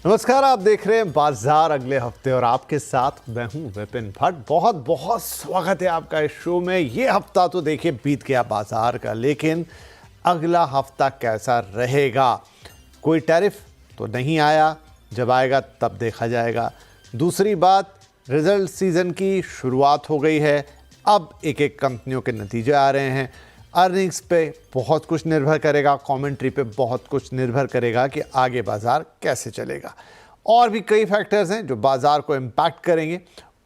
नमस्कार, आप देख रहे हैं बाजार अगले हफ्ते और आपके साथ मैं हूं विपिन भट्ट। बहुत बहुत स्वागत है आपका इस शो में। ये हफ्ता तो देखिए बीत गया बाजार का, लेकिन अगला हफ्ता कैसा रहेगा? कोई टैरिफ तो नहीं आया, जब आएगा तब देखा जाएगा। दूसरी बात, रिजल्ट सीजन की शुरुआत हो गई है। अब एक एक कंपनियों के नतीजे आ रहे हैं। अर्निंग्स पे बहुत कुछ निर्भर करेगा, कमेंट्री पे बहुत कुछ निर्भर करेगा कि आगे बाजार कैसे चलेगा। और भी कई फैक्टर्स हैं जो बाजार को इम्पैक्ट करेंगे।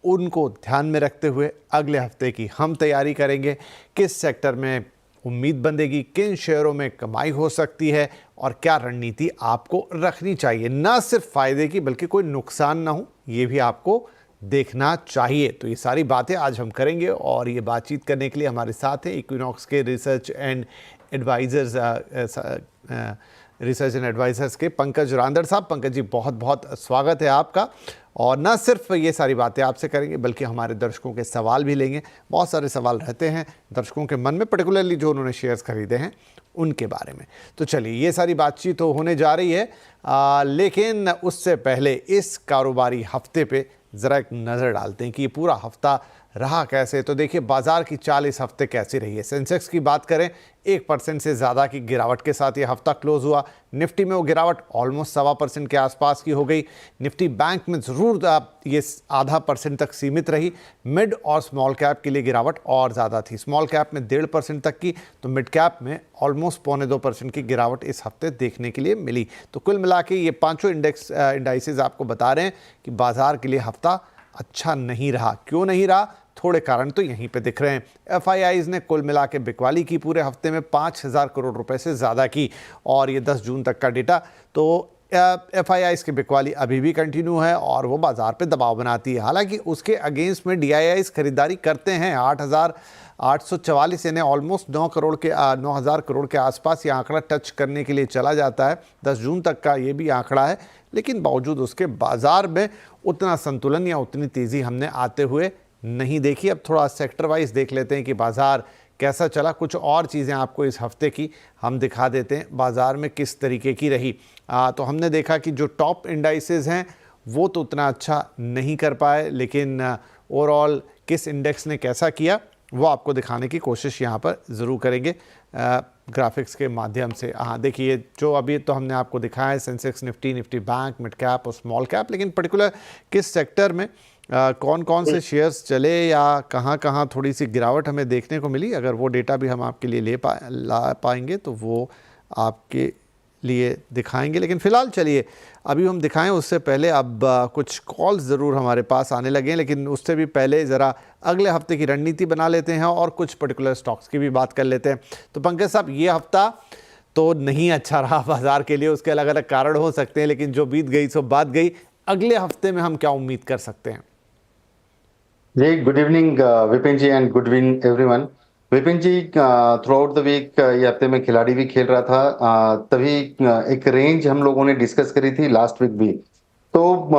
उनको ध्यान में रखते हुए अगले हफ्ते की हम तैयारी करेंगे। किस सेक्टर में उम्मीद बंधेगी, किन शेयरों में कमाई हो सकती है और क्या रणनीति आपको रखनी चाहिए। ना सिर्फ फायदे की बल्कि कोई नुकसान ना हो, ये भी आपको देखना चाहिए। तो ये सारी बातें आज हम करेंगे और ये बातचीत करने के लिए हमारे साथ हैं इक्विनॉक्स के रिसर्च एंड एडवाइजर्स के पंकज रांदड़ साहब। पंकज जी, बहुत बहुत स्वागत है आपका। और ना सिर्फ ये सारी बातें आपसे करेंगे बल्कि हमारे दर्शकों के सवाल भी लेंगे। बहुत सारे सवाल रहते हैं दर्शकों के मन में, पर्टिकुलरली जो उन्होंने शेयर्स खरीदे हैं उनके बारे में। तो चलिए, ये सारी बातचीत तो होने जा रही है, लेकिन उससे पहले इस कारोबारी हफ्ते पे ज़रा एक नज़र डालते हैं कि ये पूरा हफ्ता रहा कैसे। तो देखिए, बाजार की चाल इस हफ्ते कैसी रही है। सेंसेक्स की बात करें, 1% से ज़्यादा की गिरावट के साथ ये हफ्ता क्लोज हुआ। निफ्टी में वो गिरावट ऑलमोस्ट 1.25% के आसपास की हो गई। निफ्टी बैंक में ज़रूर ये 0.5% तक सीमित रही। मिड और स्मॉल कैप के लिए गिरावट और ज़्यादा थी। स्मॉल कैप में 1.5% तक की, तो मिड कैप में ऑलमोस्ट 0.25% की गिरावट इस हफ्ते देखने के लिए मिली। तो कुल मिला के ये पाँचों इंडाइसेस आपको बता रहे हैं कि बाजार के लिए हफ्ता अच्छा नहीं रहा। क्यों नहीं रहा? थोड़े कारण तो यहीं पे दिख रहे हैं। एफआईआईज ने कुल मिला के बिकवाली की पूरे हफ्ते में 5,000 करोड़ रुपए से ज़्यादा की, और ये 10 जून तक का डेटा। तो एफआईआईज की बिकवाली अभी भी कंटिन्यू है और वो बाजार पे दबाव बनाती है। हालांकि उसके अगेंस्ट में डीआईआईज खरीदारी करते हैं। 8,844 यानी ऑलमोस्ट 9,000 करोड़ के आसपास ये आंकड़ा टच करने के लिए चला जाता है। 10 जून तक का ये भी आंकड़ा है, लेकिन बावजूद उसके बाजार में उतना संतुलन या उतनी तेज़ी हमने आते हुए नहीं देखी। अब थोड़ा सेक्टर वाइज देख लेते हैं कि बाजार कैसा चला। कुछ और चीज़ें आपको इस हफ्ते की हम दिखा देते हैं, बाजार में किस तरीके की रही। तो हमने देखा कि जो टॉप इंडाइसेस हैं वो तो उतना अच्छा नहीं कर पाए, लेकिन ओवरऑल किस इंडेक्स ने कैसा किया वो आपको दिखाने की कोशिश यहाँ पर ज़रूर करेंगे ग्राफिक्स के माध्यम से। हाँ, देखिए, जो अभी तो हमने आपको दिखाया है Sensex, Nifty bank, mid cap और स्मॉल कैप, लेकिन पर्टिकुलर किस सेक्टर में कौन कौन से शेयर्स चले या कहाँ कहाँ थोड़ी सी गिरावट हमें देखने को मिली, अगर वो डेटा भी हम आपके लिए ला पाएंगे तो वो आपके लिए दिखाएंगे। लेकिन फ़िलहाल चलिए अभी हम दिखाएं उससे पहले अब कुछ कॉल्स ज़रूर हमारे पास आने लगे हैं, लेकिन उससे भी पहले ज़रा अगले हफ्ते की रणनीति बना लेते हैं और कुछ पर्टिकुलर स्टॉक्स की भी बात कर लेते हैं। तो पंकज साहब, ये हफ्ता तो नहीं अच्छा रहा बाजार के लिए, उसके अलग अलग कारण हो सकते हैं, लेकिन जो बीत गई सो बात गई। अगले हफ्ते में हम क्या उम्मीद कर सकते हैं? जी, good evening Vipin ji and good evening everyone. Vipin ji, throughout the week ये हफ्ते में खिलाड़ी भी खेल रहा था, तभी एक रेंज हम लोगों ने डिस्कस करी थी लास्ट वीक भी। तो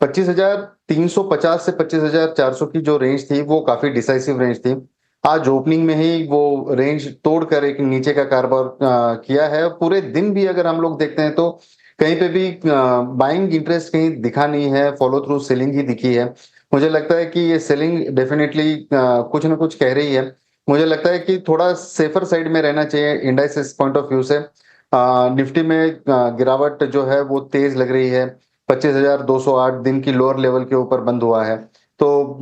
25,350 से 25,400 की जो रेंज थी वो काफी डिसाइसिव रेंज थी। आज ओपनिंग में ही वो रेंज तोड़कर एक नीचे का कारोबार किया है। पूरे दिन भी अगर हम लोग देखते हैं तो कहीं पे भी बाइंग इंटरेस्ट कहीं दिखा नहीं है, फॉलो थ्रू सेलिंग ही दिखी है। मुझे लगता है कि ये सेलिंग डेफिनेटली कुछ ना कुछ कह रही है। मुझे लगता है कि थोड़ा सेफर साइड में रहना चाहिए इंडाइसेस पॉइंट ऑफ व्यू से। निफ्टी में गिरावट जो है वो तेज लग रही है। 25,208 दिन की लोअर लेवल के ऊपर बंद हुआ है, तो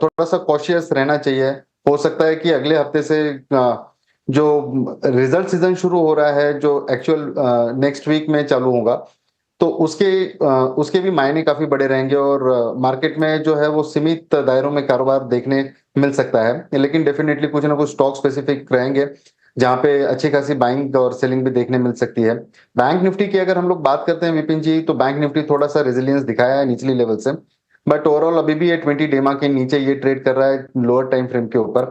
थोड़ा सा कॉशियस रहना चाहिए। हो सकता है कि अगले हफ्ते से जो रिजल्ट सीजन शुरू हो रहा है, जो एक्चुअल नेक्स्ट वीक में चालू होगा, तो उसके भी मायने काफी बड़े रहेंगे और मार्केट में जो है वो सीमित दायरों में कारोबार देखने मिल सकता है। लेकिन डेफिनेटली कुछ ना कुछ स्टॉक स्पेसिफिक रहेंगे जहां पे अच्छी खासी बाइंग और सेलिंग भी देखने मिल सकती है। बैंक निफ्टी की अगर हम लोग बात करते हैं विपिन जी, तो बैंक निफ्टी थोड़ा सा रेजिलियंस दिखाया है निचली लेवल से, बट ओवरऑल अभी भी ये 20 डेमा के नीचे ये ट्रेड कर रहा है लोअर टाइम फ्रेम के ऊपर।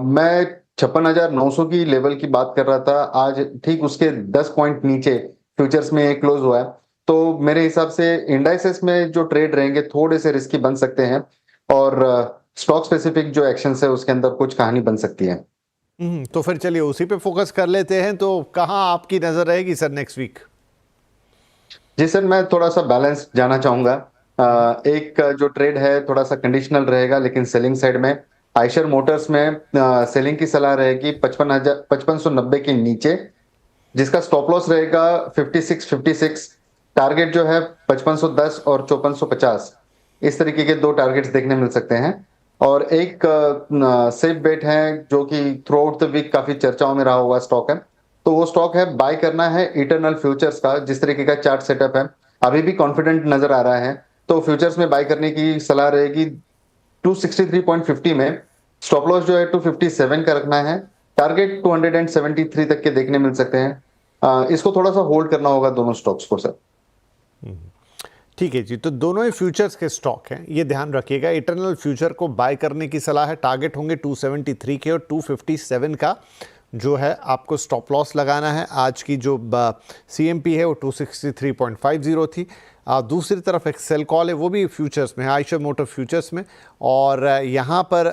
मैं 56,900 की लेवल की बात कर रहा था, आज ठीक उसके 10 पॉइंट नीचे फ्यूचर्स में ये क्लोज हुआ है। तो मेरे हिसाब से इंडाइसेस में जो ट्रेड रहेंगे थोड़े से रिस्की बन सकते हैं और स्टॉक स्पेसिफिक जो एक्शंस है उसके अंदर कुछ कहानी बन सकती है। तो फिर चलिए उसी पे फोकस कर लेते हैं। तो कहाँ आपकी नज़र रहेगी सर नेक्स्ट वीक? जी सर, मैं थोड़ा सा बैलेंस जाना चाहूंगा। एक जो ट्रेड है थोड़ा सा कंडीशनल रहेगा, लेकिन सेलिंग साइड में आयशर मोटर्स में सेलिंग की सलाह रहेगी 5590 के नीचे, जिसका स्टॉप लॉस रहेगा 5656। टारगेट जो है 5510 और 5450, इस तरीके के दो टारगेट्स देखने मिल सकते हैं। और एक सेफ बेट है जो कि थ्रू आउट द वीक काफी चर्चाओं में रहा हुआ स्टॉक है, तो वो स्टॉक है, बाय करना है इटरनल फ्यूचर्स का। जिस तरीके का चार्ट सेटअप है अभी भी कॉन्फिडेंट नजर आ रहा है, तो फ्यूचर्स में बाय करने की सलाह रहेगी 263.50 में। स्टॉप लॉस जो है 257 का रखना है। टारगेट 273 तक के देखने मिल सकते हैं। इसको थोड़ा सा होल्ड करना होगा दोनों स्टॉक्स को सर। ठीक है जी, तो दोनों ही फ्यूचर्स के स्टॉक हैं, ये ध्यान रखिएगा। इटरनल फ्यूचर को बाय करने की सलाह है, टारगेट होंगे 273 के और 257 का जो है आपको स्टॉप लॉस लगाना है। आज की जो CMP है वो 263.50 थी। दूसरी तरफ एक सेल कॉल है, वो भी फ्यूचर्स में है, आयशर मोटर फ्यूचर्स में, और यहाँ पर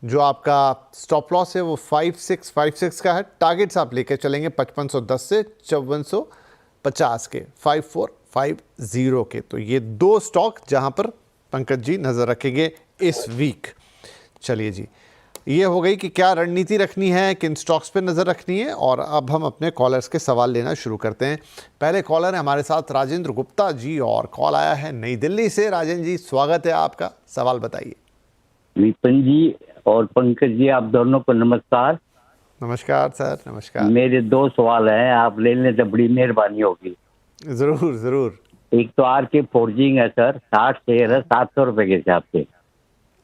जो आपका स्टॉप लॉस है वो 5656 का है। टारगेट्स आप लेकर चलेंगे 5510 से 5450 के, 5450 के। तो ये दो स्टॉक जहां पर पंकज जी नज़र रखेंगे इस वीक। चलिए जी, ये हो गई कि क्या रणनीति रखनी है, किन स्टॉक्स पे नज़र रखनी है। और अब हम अपने कॉलर्स के सवाल लेना शुरू करते हैं। पहले कॉलर है हमारे साथ राजेंद्र गुप्ता जी, और कॉल आया है नई दिल्ली से। राजेंद्र जी, स्वागत है आपका, सवाल बताइए। विपिन जी और पंकज जी, आप दोनों को नमस्कार। नमस्कार सर, नमस्कार। मेरे दो सवाल हैं, आप ले लें तो बड़ी मेहरबानी होगी। ज़रूर ज़रूर। एक तो आरके फोर्जिंग है सर, 60 शेयर है 700 रुपए के हिसाब से।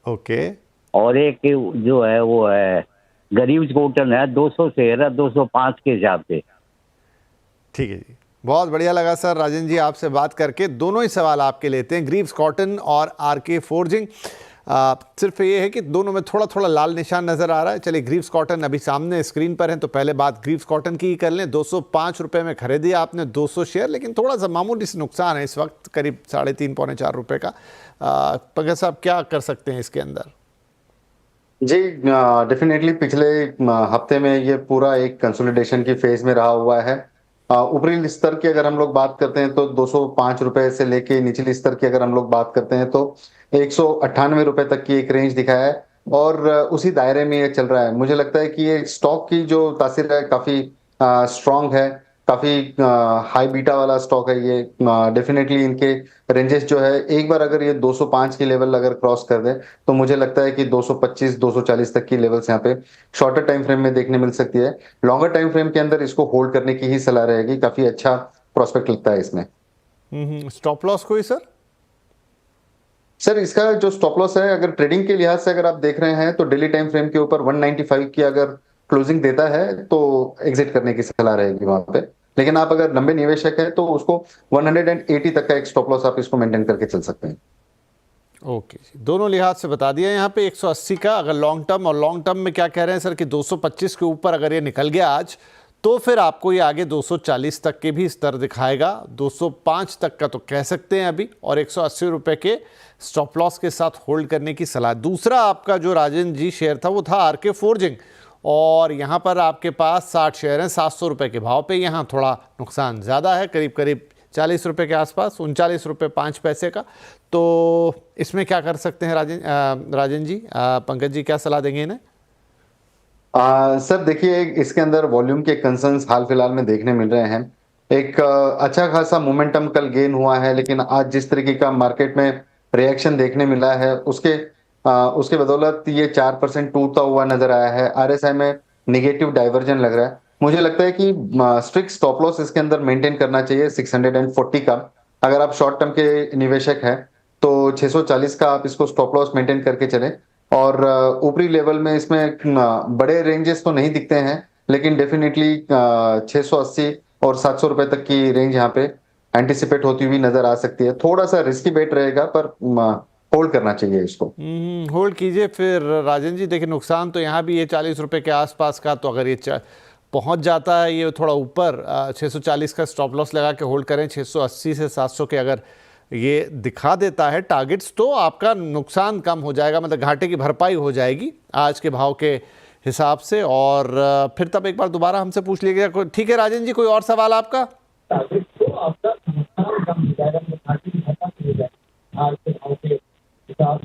ओके। और एक जो है वो है गरीब कॉटन है, 200 शेयर है 205 के हिसाब से। ठीक है जी, बहुत बढ़िया लगा सर राजेंद्र जी आपसे बात करके। दोनों ही सवाल आपके लेते हैं, ग्रीव्स कॉटन और आरके फोर्जिंग। सिर्फ ये है कि दोनों में थोड़ा थोड़ा लाल निशान नज़र आ रहा है। चलिए, ग्रीव्स कॉटन अभी सामने स्क्रीन पर है, तो पहले बात ग्रीव्स कॉटन की ही कर लें। 205 रुपये में खरीदी आपने 200 शेयर, लेकिन थोड़ा सा मामूली से नुकसान है इस वक्त, करीब 3.5 पौने 4 रुपये का। पंकज साहब, क्या कर सकते हैं इसके अंदर? जी, डेफिनेटली पिछले हफ्ते में ये पूरा एक कंसोलिडेशन की फेज में रहा हुआ है। ऊपरी स्तर की अगर हम लोग बात करते हैं तो 205 रुपए से लेके निचली स्तर की अगर हम लोग बात करते हैं तो 198 रुपए तक की एक रेंज दिखाया है, और उसी दायरे में ये चल रहा है। मुझे लगता है कि ये स्टॉक की जो तासीर है काफी स्ट्रांग है, काफी हाई बीटा वाला स्टॉक है ये। डेफिनेटली इनके रेंजेस जो है, एक बार अगर ये 205 की लेवल अगर क्रॉस कर दे तो मुझे लगता है कि 225 240 तक की लेवल्स यहाँ पे शॉर्टर टाइम फ्रेम में देखने मिल सकती है। लॉन्गर टाइम फ्रेम के अंदर इसको होल्ड करने की ही सलाह रहेगी, काफी अच्छा प्रोस्पेक्ट लगता है इसमें। स्टॉप लॉस कोई सर? सर, इसका जो स्टॉप लॉस है, अगर ट्रेडिंग के लिहाज से अगर आप देख रहे हैं तो डेली टाइम फ्रेम के ऊपर 195 की अगर क्लोजिंग देता है तो एग्जिट करने की सलाह रहेगी वहां पे। लेकिन आप अगर लंबे निवेशक है तो उसको 180 तक का एक स्टॉप लॉस आप इसको मेंटेन करके चल सकते हैं। ओके जी, दोनों लिहाज से बता दिया। यहाँ पे 180 का अगर लॉन्ग टर्म, और लॉन्ग टर्म में क्या कह रहे हैं सर कि 225 के ऊपर अगर ये निकल गया आज, तो फिर आपको ये आगे 240 तक के भी स्तर दिखाएगा। 205 तक का तो कह सकते हैं अभी, और 180 रुपये के स्टॉप लॉस के साथ होल्ड करने की सलाह। दूसरा आपका जो राजेंद्र जी शेयर था वो था आरके फोर्जिंग, और यहाँ पर आपके पास 60 शेयर हैं 700 रुपये के भाव पे। यहाँ थोड़ा नुकसान ज़्यादा है, करीब करीब 40 रुपये के आसपास, 39 रुपये 5 पैसे का। तो इसमें क्या कर सकते हैं राजेंद्र जी? पंकज जी क्या सलाह देंगे इन्हें? सर देखिए, इसके अंदर वॉल्यूम के कंसर्न्स हाल फिलहाल में देखने मिल रहे हैं। एक अच्छा खासा मोमेंटम कल गेन हुआ है, लेकिन आज जिस तरीके का मार्केट में रिएक्शन देखने मिला है उसके बदौलत ये 4% टूटता हुआ नजर आया है। आरएसआई में निगेटिव डाइवर्जन लग रहा है। मुझे लगता है कि स्ट्रिक्ट स्टॉप लॉस इसके अंदर मेंटेन करना चाहिए 640 का। अगर आप शॉर्ट टर्म के निवेशक हैं तो 640 का आप इसको स्टॉप लॉस मेंटेन करके चलें। और ऊपरी लेवल में इसमें बड़े रेंजेस तो नहीं दिखते हैं, लेकिन डेफिनेटली 680 और 700 रुपए तक की रेंज यहाँ पे एंटिसिपेट होती हुई नजर आ सकती है। थोड़ा सा रिस्की बेट रहेगा, पर होल्ड करना चाहिए इसको। होल्ड कीजिए फिर राजेंद्र जी। देखिए, नुकसान तो यहाँ भी ये 40 रुपये के आसपास का, तो अगर ये पहुँच जाता है ये थोड़ा ऊपर, 640 का स्टॉप लॉस लगा के होल्ड करें। 680 से 700 के अगर ये दिखा देता है टारगेट्स, तो आपका नुकसान कम हो जाएगा, मतलब घाटे की भरपाई हो जाएगी आज के भाव के हिसाब से। और फिर तब एक बार दोबारा हमसे पूछ लीजिएगा। ठीक है राजेंद्र जी, कोई और सवाल आपका?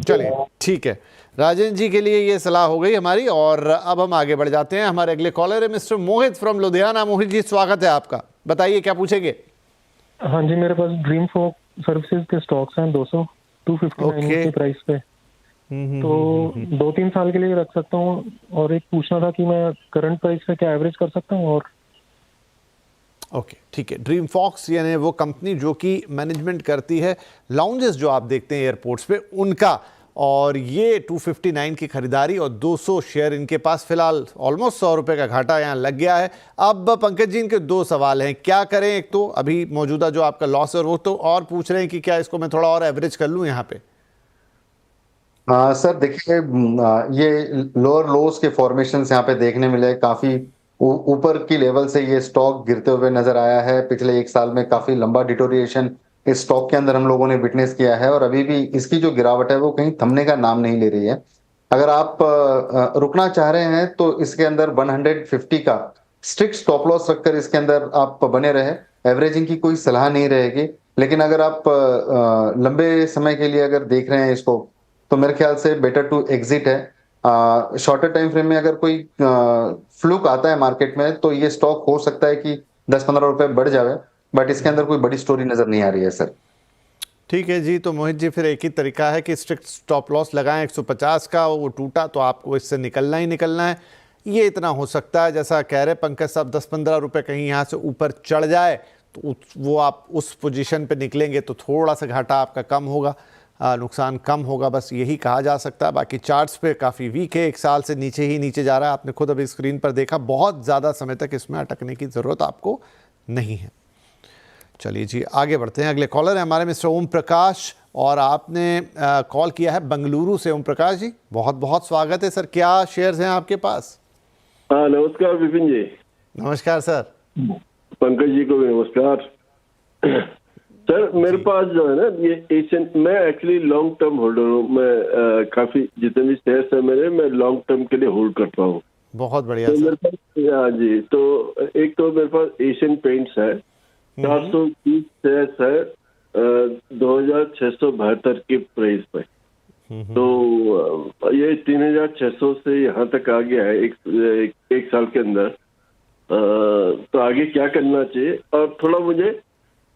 चलिए ठीक है, राजेंद्र जी के लिए ये सलाह हो गई हमारी। और अब हम आगे बढ़ जाते हैं। हमारे अगले कॉलर है mister Mohit from Ludhiana. Mohit ji, स्वागत है आपका, बताइए क्या पूछेंगे। हाँ जी, मेरे पास ड्रीम फोक सर्विसेज के स्टॉक्स हैं 259 के प्राइस पे। तो 2-3 साल के लिए रख सकता हूँ। और एक पूछना था कि मैं करंट प्राइस पे क्या एवरेज कर सकता हूँ। और ओके ठीक है, ड्रीम फॉक्स यानी वो कंपनी जो कि मैनेजमेंट करती है लाउंजेस जो आप देखते हैं एयरपोर्ट्स पे उनका, और ये 259 की खरीदारी और 200 शेयर इनके पास फिलहाल ऑलमोस्ट 100 रुपये का घाटा यहाँ लग गया है। अब पंकज जी, इनके 2 सवाल हैं, क्या करें। एक तो अभी मौजूदा जो आपका लॉस है वो तो, और पूछ रहे हैं कि क्या इसको मैं थोड़ा और एवरेज कर लूँ यहाँ पे। सर देखिए, ये लोअर लोस के फॉर्मेशन यहाँ पे देखने मिले। काफी ऊपर की लेवल से ये स्टॉक गिरते हुए नजर आया है। पिछले 1 साल में काफी लंबा डिटोरिएशन इस स्टॉक के अंदर हम लोगों ने विटनेस किया है, और अभी भी इसकी जो गिरावट है वो कहीं थमने का नाम नहीं ले रही है। अगर आप रुकना चाह रहे हैं तो इसके अंदर 150 का स्ट्रिक्ट स्टॉप लॉस रखकर इसके अंदर आप बने रहे। एवरेजिंग की कोई सलाह नहीं रहेगी। लेकिन अगर आप लंबे समय के लिए अगर देख रहे हैं इसको, तो मेरे ख्याल से बेटर टू एग्जिट है। शॉर्टर टाइम फ्रेम में अगर कोई फ्लूक आता है मार्केट में, तो ये स्टॉक हो सकता है कि 10-15 रुपए बढ़ जाए, बट इसके अंदर कोई बड़ी स्टोरी नजर नहीं आ रही है सर। ठीक है जी, तो मोहित जी फिर एक ही तरीका है कि स्ट्रिक्ट स्टॉप लॉस लगाएं 150 का, वो टूटा तो आपको इससे निकलना ही निकलना है। ये इतना हो सकता है, जैसा कह रहे पंकज साहब, 10-15 रुपये कहीं यहाँ से ऊपर चढ़ जाए तो वो आप उस पोजीशन पे निकलेंगे तो थोड़ा सा घाटा आपका कम होगा, नुकसान कम होगा, बस यही कहा जा सकता है। बाकी चार्ट्स पे काफ़ी वीक है, 1 साल से नीचे ही नीचे जा रहा है। आपने खुद अभी स्क्रीन पर देखा, बहुत ज़्यादा समय तक इसमें अटकने की ज़रूरत आपको नहीं है। चलिए जी, आगे बढ़ते हैं। अगले कॉलर है हमारे मिस्टर ओम प्रकाश, और आपने कॉल किया है बेंगलुरु से। ओम प्रकाश जी, बहुत बहुत स्वागत है सर। क्या शेयर्स हैं आपके पास? हाँ नमस्कार विपिन जी। नमस्कार सर। पंकज जी को भी नमस्कार। सर मेरे पास जो है ना ये एशियन, मैं एक्चुअली लॉन्ग टर्म होल्डर हूँ। मैं काफी जितने भी शेयर्स है मेरे, मैं लॉन्ग टर्म के लिए होल्ड करता हूँ। बहुत बढ़िया तो सर। मेरे पास, हाँ जी, तो एक तो मेरे पास एशियन पेंट्स है, 430 शेयर्स है, 2672 के प्राइस पे। तो ये 3600 से यहाँ तक आ गया है एक साल के अंदर। तो आगे क्या करना चाहिए? और थोड़ा मुझे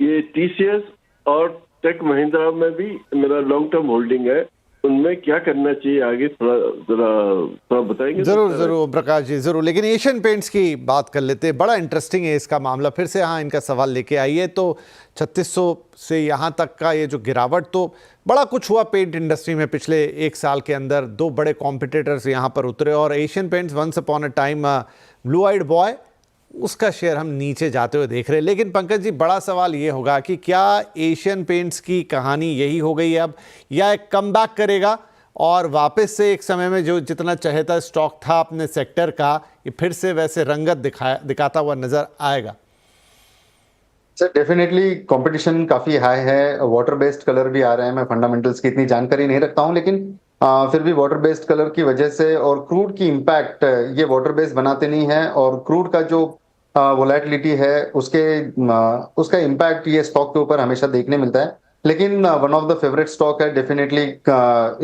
ये टीसीएस और टेक महिंद्रा में भी मेरा लॉन्ग टर्म होल्डिंग है, उनमें क्या करना चाहिए आगे, थोड़ा बताएंगे? जरूर जरूर प्रकाश जी, जरूर। लेकिन एशियन पेंट्स की बात कर लेते हैं, बड़ा इंटरेस्टिंग है इसका मामला। फिर से हाँ, इनका सवाल लेके आइए। तो 3600 से यहाँ तक का ये जो गिरावट, तो बड़ा कुछ हुआ पेंट इंडस्ट्री में पिछले 1 साल के अंदर। 2 बड़े कॉम्पिटिटर्स यहाँ पर उतरे, और Asian Paints once upon a time blue eyed boy, उसका शेयर हम नीचे जाते हुए देख रहे हैं। लेकिन पंकज जी, बड़ा सवाल ये होगा कि क्या एशियन पेंट्स की कहानी यही हो गई है अब, या एक कमबैक करेगा और वापस से एक समय में जो जितना चहेता स्टॉक था अपने सेक्टर का, ये फिर से वैसे रंगत दिखाता हुआ नजर आएगा? सर डेफिनेटली कंपटीशन काफी हाई है। वाटर बेस्ड कलर भी आ रहे हैं। मैं फंडामेंटल्स की इतनी जानकारी नहीं रखता हूं, लेकिन फिर भी वाटर बेस्ड कलर की वजह से और क्रूड की इम्पैक्ट, ये वाटर बेस्ड बनाते नहीं है, और क्रूड का जो वोलेटिलिटी है उसका इम्पैक्ट ये स्टॉक के ऊपर हमेशा देखने मिलता है। लेकिन one of the favourite stock है डेफिनेटली।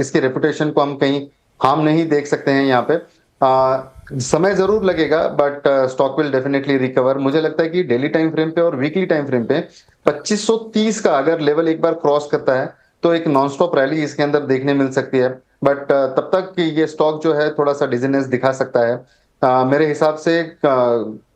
इसकी रेपुटेशन को हम कहीं हार्म नहीं देख सकते हैं यहाँ पे। समय जरूर लगेगा, but stock will definitely recover. मुझे लगता है कि डेली टाइम फ्रेम पे और वीकली टाइम फ्रेम पे 2530 का अगर लेवल एक बार क्रॉस करता है तो एक नॉन स्टॉप रैली इसके अंदर देखने मिल सकती है। बट तब तक ये स्टॉक जो है थोड़ा सा डिजीनेस दिखा सकता है। मेरे हिसाब से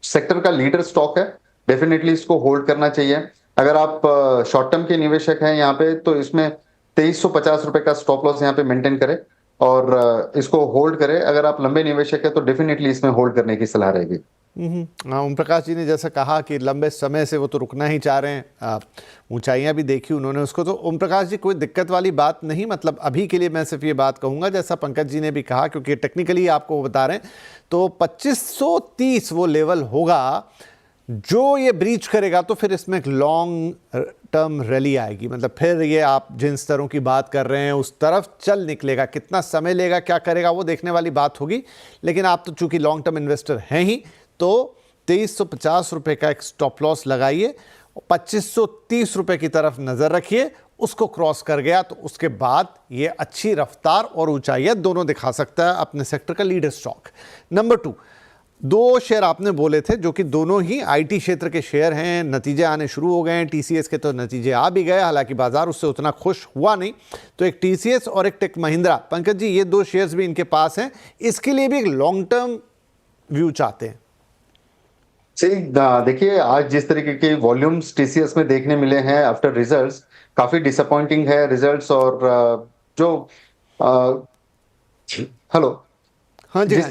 सेक्टर का लीडर स्टॉक है, डेफिनेटली इसको होल्ड करना चाहिए। अगर आप शॉर्ट टर्म के निवेशक हैं यहाँ पे, तो इसमें 2350 रुपए का स्टॉप लॉस यहाँ पे मेंटेन करें और इसको होल्ड करें। अगर आप लंबे निवेशक है तो डेफिनेटली इसमें होल्ड करने की सलाह रहेगी। ओम प्रकाश जी ने जैसा कहा कि लंबे समय से वो तो रुकना ही चाह रहे हैं, ऊंचाइयां भी देखी उन्होंने उसको। तो ओम प्रकाश जी, कोई दिक्कत वाली बात नहीं, मतलब अभी के लिए मैं सिर्फ ये बात कहूंगा जैसा पंकज जी ने भी कहा, क्योंकि टेक्निकली आपको वो बता रहे हैं। तो 2530 वो लेवल होगा, जो ये ब्रीच करेगा तो फिर इसमें एक लॉन्ग टर्म रैली आएगी। मतलब फिर ये आप जिन स्तरों की बात कर रहे हैं उस तरफ चल निकलेगा। कितना समय लेगा, क्या करेगा, वो देखने वाली बात होगी। लेकिन आप तो चूंकि लॉन्ग टर्म इन्वेस्टर हैं ही, तो 2350 रुपये का एक स्टॉप लॉस लगाइए 2530 रुपए की तरफ नजर रखिए। उसको क्रॉस कर गया तो उसके बाद ये अच्छी रफ्तार और ऊंचाइयां दोनों दिखा सकता है अपने सेक्टर का लीडर स्टॉक। नंबर 2, 2 शेयर आपने बोले थे जो कि दोनों ही आईटी क्षेत्र के शेयर हैं। नतीजे आने शुरू हो गए हैं। टीसीएस के तो नतीजे आ भी गए, हालांकि बाजार उससे उतना खुश हुआ नहीं। तो एक टीसीएस और एक टेक महिंद्रा, पंकज जी ये 2 शेयर्स भी इनके पास हैं, इसके लिए भी एक लॉन्ग टर्म व्यू चाहते हैं। देखिए, आज जिस तरीके के वॉल्यूम्स टीसीएस में देखने मिले हैं आफ्टर रिजल्ट्स, काफी डिसअपॉइंटिंग है रिजल्ट्स। और जो हेलो हाँ जी, जिस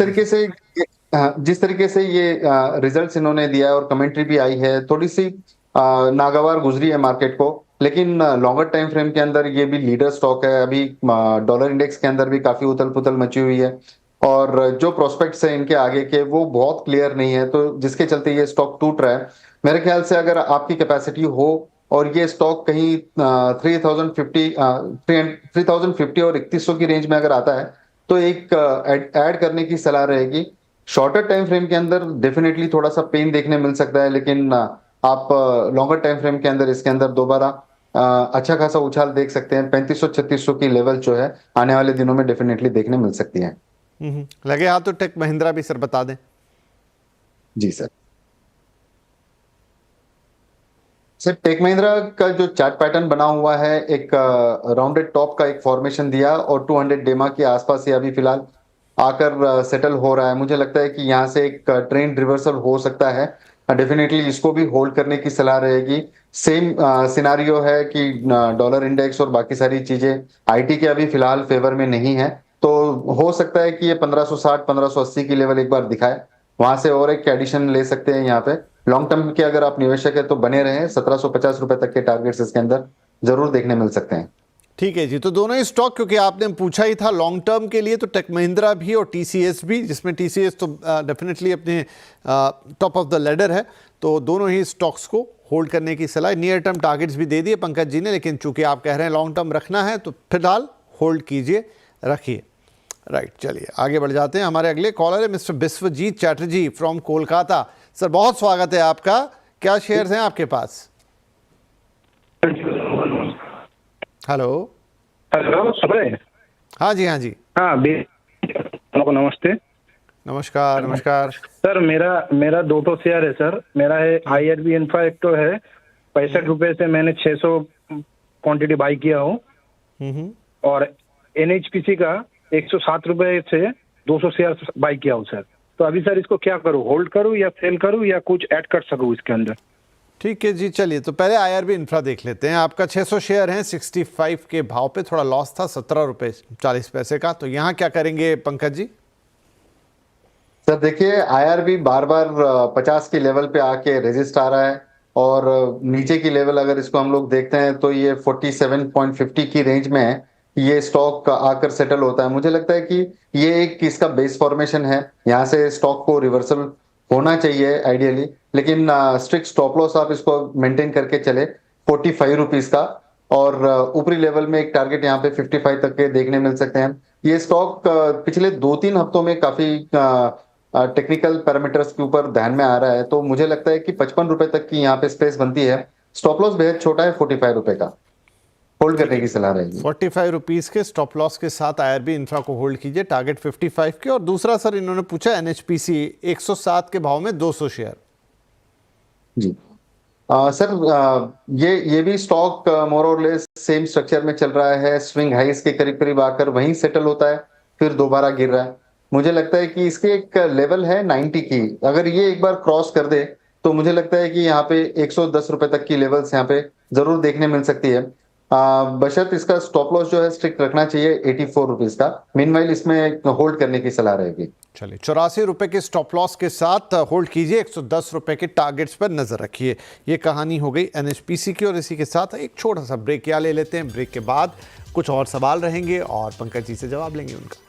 तरीके से ये रिजल्ट्स इन्होंने दिया है और कमेंट्री भी आई है, थोड़ी सी नागवार गुजरी है मार्केट को। लेकिन लॉन्गर टाइम फ्रेम के अंदर ये भी लीडर स्टॉक है। अभी डॉलर इंडेक्स के अंदर भी काफी उथल पुथल मची हुई है और जो प्रोस्पेक्ट्स है इनके आगे के वो बहुत क्लियर नहीं है, तो जिसके चलते ये स्टॉक टूट रहा है। मेरे ख्याल से अगर आपकी कैपेसिटी हो और ये स्टॉक कहीं 3050 और 3100 की रेंज में अगर आता है तो एक ऐड करने की सलाह रहेगी। शॉर्टर टाइम फ्रेम के अंदर डेफिनेटली थोड़ा सा पेन देखने मिल सकता है, लेकिन आप लॉन्गर टाइम फ्रेम के अंदर इसके अंदर दोबारा अच्छा खासा उछाल देख सकते हैं। 3500-3600 की लेवल जो है आने वाले दिनों में डेफिनेटली देखने मिल सकती है। लगे हाथ तो टेक महिंद्रा भी सर बता दें। जी सर टेक महिंद्रा का जो चार्ट पैटर्न बना हुआ है, एक राउंडेड टॉप का एक फॉर्मेशन दिया और 200 डेमा के आसपास ये अभी फिलहाल आकर सेटल हो रहा है। मुझे लगता है कि यहाँ से एक ट्रेंड रिवर्सल हो सकता है। डेफिनेटली इसको भी होल्ड करने की सलाह रहेगी। सेम सिनारियो है कि डॉलर इंडेक्स और बाकी सारी चीजें आईटी के अभी फिलहाल फेवर में नहीं है, तो हो सकता है कि ये 1560-1580 की लेवल एक बार दिखाए, वहां से और एक एडिशन ले सकते हैं। यहाँ पे लॉन्ग टर्म के अगर आप निवेशक है तो बने रहे। 1750 रुपए तक के टारगेट्स इसके अंदर जरूर देखने मिल सकते हैं। ठीक है जी, तो दोनों ही स्टॉक, क्योंकि आपने पूछा ही था लॉन्ग टर्म के लिए, तो टेक महिंद्रा भी और टीसीएस भी, जिसमें टीसीएस तो डेफिनेटली अपने टॉप ऑफ द लेडर है, तो दोनों ही स्टॉक्स को होल्ड करने की सलाह। नियर टर्म टारगेट्स भी दे दिए पंकज जी ने, लेकिन चूंकि आप कह रहे हैं लॉन्ग टर्म रखना है तो फिलहाल होल्ड कीजिए, रखिए। राइट, चलिए आगे बढ़ जाते हैं। हमारे अगले कॉलर है mister Biswajit Chatterjee from Kolkata. Sir बहुत स्वागत है आपका। क्या शेयर्स हैं आपके पास? हेलो हेलो, हाँ जी, हाँ जी, हाँ नमस्ते। नमस्कार नमस्कार सर, मेरा 2 शेयर है सर। मेरा है IRB इंफ्रा, एक तो है 65 रुपए से मैंने 600 क्वांटिटी बाई किया हूँ, और NHPC का 107 रुपए से 200 शेयर बाई किया हूँ सर। तो अभी सर इसको क्या करूँ, होल्ड करूँ या सेल करूँ या कुछ ऐड कर सकूँ इसके अंदर? ठीक है जी, चलिए तो पहले IRB इंफ्रा देख लेते हैं। आपका 600 शेयर हैं 65 के भाव पे, थोड़ा लॉस था 17 रुपये 40 पैसे का। तो यहाँ क्या करेंगे पंकज जी? सर देखिए, IRB बार बार 50 के लेवल पे आके रेजिस्ट आ रहा है और नीचे की लेवल अगर इसको हम लोग देखते हैं तो ये 47.50 की रेंज में है। ये स्टॉक आकर सेटल होता है। मुझे लगता है कि ये एक इसका बेस फॉर्मेशन है, यहाँ से स्टॉक को रिवर्सल होना चाहिए आइडियली, लेकिन स्ट्रिक्ट स्टॉप लॉस आप इसको मेंटेन करके चले 45 रुपीज का, और ऊपरी लेवल में एक टारगेट यहाँ पे 55 तक के देखने मिल सकते हैं। ये स्टॉक पिछले 2-3 हफ्तों में काफी टेक्निकल पैरामीटर्स के ऊपर ध्यान में आ रहा है, तो मुझे लगता है कि 55 रुपए तक की यहाँ पे स्पेस बनती है। स्टॉप लॉस बेहद छोटा है, 45 रुपए का होल्ड करने की सलाह रहेगी। 45 रुपीज़ के स्टॉप लॉस के साथ IRB इंफ्रा को होल्ड कीजिए, टारगेट 55 के। और दूसरा सर इन्होंने पूछा NHPC 107 के भाव में 200 शेयर। जी सर, ये भी स्टॉक मोर और लेस सेम स्ट्रक्चर में चल रहा है। स्विंग हाइस के करीब करीब आकर वहीं सेटल होता है, फिर दोबारा गिर रहा है। मुझे लगता है कि इसके एक लेवल है 90 की, अगर ये एक बार क्रॉस कर दे तो मुझे लगता है कि यहाँ पे 110 रुपए तक की लेवल्स यहाँ पे जरूर देखने मिल सकती है। बशर्त इसका स्टॉप लॉस जो है स्ट्रिक्ट रखना चाहिए 84 रुपीज का। मीनवाइल इसमें होल्ड करने की सलाह रहेगी। चलिए 84 रुपए के स्टॉप लॉस के साथ होल्ड कीजिए, 110 रुपए के टारगेट्स पर नजर रखिए। ये कहानी हो गई NHPC की, और इसी के साथ एक छोटा सा ब्रेक क्या ले लेते हैं। ब्रेक के बाद कुछ और सवाल रहेंगे और पंकज जी से जवाब लेंगे उनका।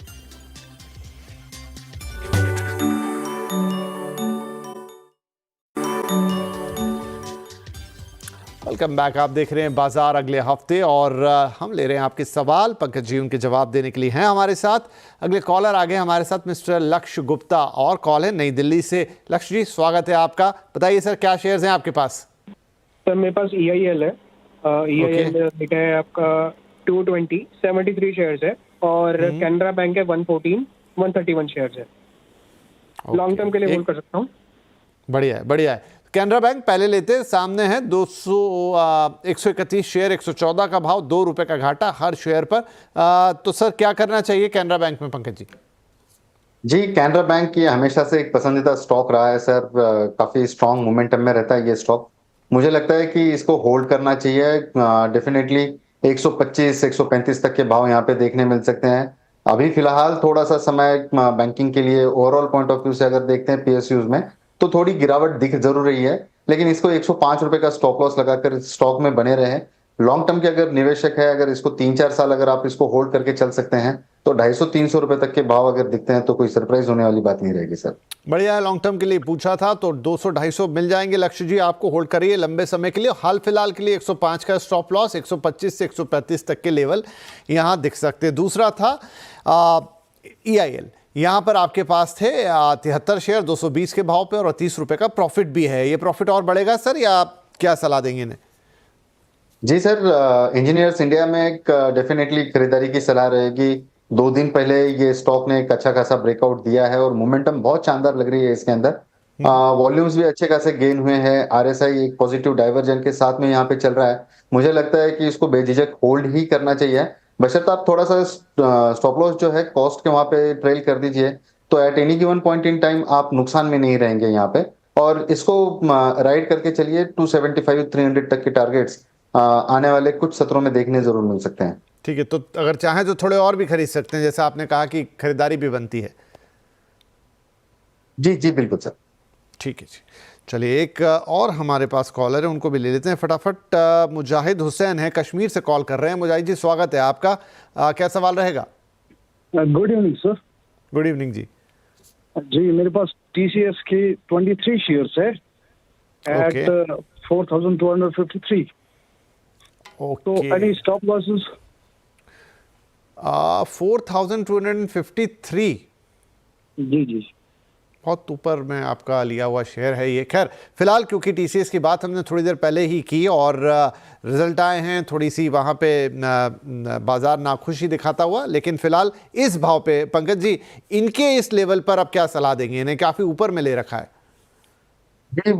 Welcome back. आप देख रहे हैं बाजार अगले हफ्ते, और हम ले रहे हैं आपके सवाल। पंकज जी उनके जवाब देने के लिए हैं हमारे साथ। अगले कॉलर आगे हमारे साथ मिस्टर लक्ष्य गुप्ता, और कॉल है नई दिल्ली से। लक्ष्य जी स्वागत है आपका। बताइए सर, क्या शेयर्स हैं आपके पास? सर मेरे पास EIL है, EIL रेट है आपका 220, 73 शेयर्स है, और कैनरा बैंक है 114, 131 शेयर्स है। लॉन्ग टर्म के लिए होल्ड कर सकता हूँ। बढ़िया है, बढ़िया है। कैनरा बैंक पहले लेते, सामने है 131 शेयर, 114 का भाव, 2 रुपए का घाटा हर शेयर पर। तो सर क्या करना चाहिए कैनरा बैंक में, पंकज जी? जी, कैनरा बैंक ये हमेशा से एक पसंदीदा स्टॉक रहा है सर। काफी स्ट्रांग मोमेंटम में रहता है ये स्टॉक। मुझे लगता है कि इसको होल्ड करना चाहिए। डेफिनेटली 125 135 तक के भाव यहाँ पे देखने मिल सकते हैं। अभी फिलहाल थोड़ा सा समय बैंकिंग के लिए ओवरऑल पॉइंट ऑफ व्यू से अगर देखते हैं PSUs में, तो थोड़ी गिरावट दिख जरूर रही है, लेकिन इसको 105 रुपए का स्टॉप लॉस लगाकर स्टॉक में बने रहे। लॉन्ग टर्म के अगर निवेशक है, अगर इसको 3-4 साल अगर आप इसको होल्ड करके चल सकते हैं, तो 250-300 रुपए तक के भाव अगर दिखते हैं तो कोई सरप्राइज होने वाली बात नहीं रहेगी सर। बढ़िया है, लॉन्ग टर्म के लिए पूछा था तो 200-250 मिल जाएंगे। लक्ष्य जी आपको होल्ड करिए लंबे समय के लिए। हाल फिलहाल के लिए 105 का स्टॉप लॉस, 125 से 135 तक के लेवल यहाँ दिख सकते हैं। दूसरा था EIL, यहाँ पर आपके पास थे 73 शेयर 220 के भाव पे और 30 रुपए का प्रॉफिट भी है। ये प्रॉफिट और बढ़ेगा सर, या क्या सलाह देंगे इन्हें? जी सर, इंजीनियर्स इंडिया में एक डेफिनेटली खरीदारी की सलाह रहेगी। 2 दिन पहले ये स्टॉक ने एक अच्छा खासा ब्रेकआउट दिया है और मोमेंटम बहुत शानदार लग रही है इसके अंदर। वॉल्यूम्स भी अच्छे खासे गेन हुए हैं। RSI एक पॉजिटिव डाइवर्जन के साथ में यहाँ पे चल रहा है। मुझे लगता है कि इसको बेझिझक होल्ड ही करना चाहिए, बशर्ते आप थोड़ा सा स्टॉप लॉस जो है कॉस्ट के वहां पे ट्रेल कर दीजिए, तो at any given point in time आप नुकसान में नहीं रहेंगे यहाँ पे। और इसको राइड करके चलिए, 275-300 तक के टारगेट्स आने वाले कुछ सत्रों में देखने जरूर मिल सकते हैं। ठीक है, तो अगर चाहें तो थोड़े और भी खरीद सकते हैं, जैसे आपने कहा कि खरीदारी भी बनती है। जी जी बिल्कुल सर। ठीक है जी, चलिए एक और हमारे पास कॉलर है, उनको भी ले लेते हैं फटाफट। मुजाहिद हुसैन है, कश्मीर से कॉल कर रहे हैं। मुजाहिद जी स्वागत है आपका। क्या सवाल रहेगा? Good evening sir. Good evening जी। जी मेरे पास TCS की 23 शेयर्स है एट 4253। तो एनी स्टॉप लॉसेस? 4253। जी जी, बहुत ऊपर में आपका लिया हुआ शेयर है ये। खैर फिलहाल क्योंकि TCS की बात हमने थोड़ी देर पहले ही की और रिजल्ट आए हैं, थोड़ी सी वहाँ पे बाजार नाखुशी दिखाता हुआ, लेकिन फिलहाल इस भाव पे पंकज जी इनके इस लेवल पर अब क्या सलाह देंगे? इन्हें काफ़ी ऊपर में ले रखा है। जी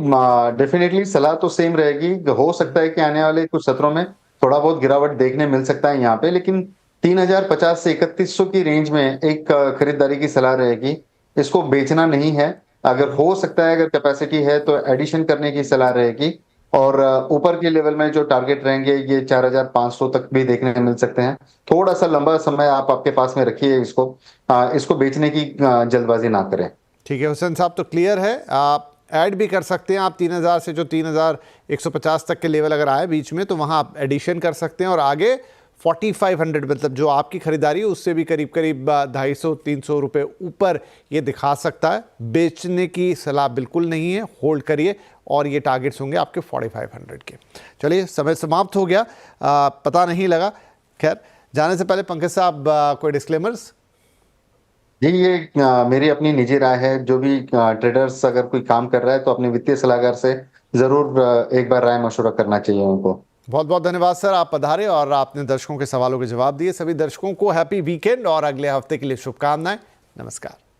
डेफिनेटली सलाह तो सेम रहेगी। हो सकता है कि आने वाले कुछ सत्रों में थोड़ा बहुत गिरावट देखने मिल सकता है यहाँ पे, लेकिन 3050 से 3100 की रेंज में एक खरीदारी की सलाह रहेगी। इसको बेचना नहीं है। अगर हो सकता है, अगर कैपेसिटी है तो एडिशन करने की सलाह रहेगी। और ऊपर के लेवल में जो टारगेट रहेंगे ये 4500 तक भी देखने मिल सकते हैं। थोड़ा सा लंबा समय आप आपके पास में रखिए इसको बेचने की जल्दबाजी ना करें। ठीक है हुसैन साहब, तो क्लियर है। आप ऐड भी कर सकते हैं। आप 3000 से जो 3150 तक के लेवल अगर आए बीच में, तो वहाँ आप एडिशन कर सकते हैं और आगे 4500 मतलब जो आपकी खरीदारी है उससे भी करीब करीब 250-300 रुपये ऊपर ये दिखा सकता है। बेचने की सलाह बिल्कुल नहीं है, होल्ड करिए और ये टारगेट्स होंगे आपके 4500 के। चलिए समय समाप्त हो गया, पता नहीं लगा। खैर जाने से पहले पंकज साहब कोई डिस्क्लेमर्स? जी ये मेरी अपनी निजी राय है। जो भी ट्रेडर्स अगर कोई काम कर रहा है तो अपने वित्तीय सलाहकार से जरूर एक बार राय मशवरा करना चाहिए उनको। बहुत बहुत धन्यवाद सर, आप पधारे और आपने दर्शकों के सवालों के जवाब दिए। सभी दर्शकों को हैप्पी वीकेंड और अगले हफ्ते के लिए शुभकामनाएं। नमस्कार।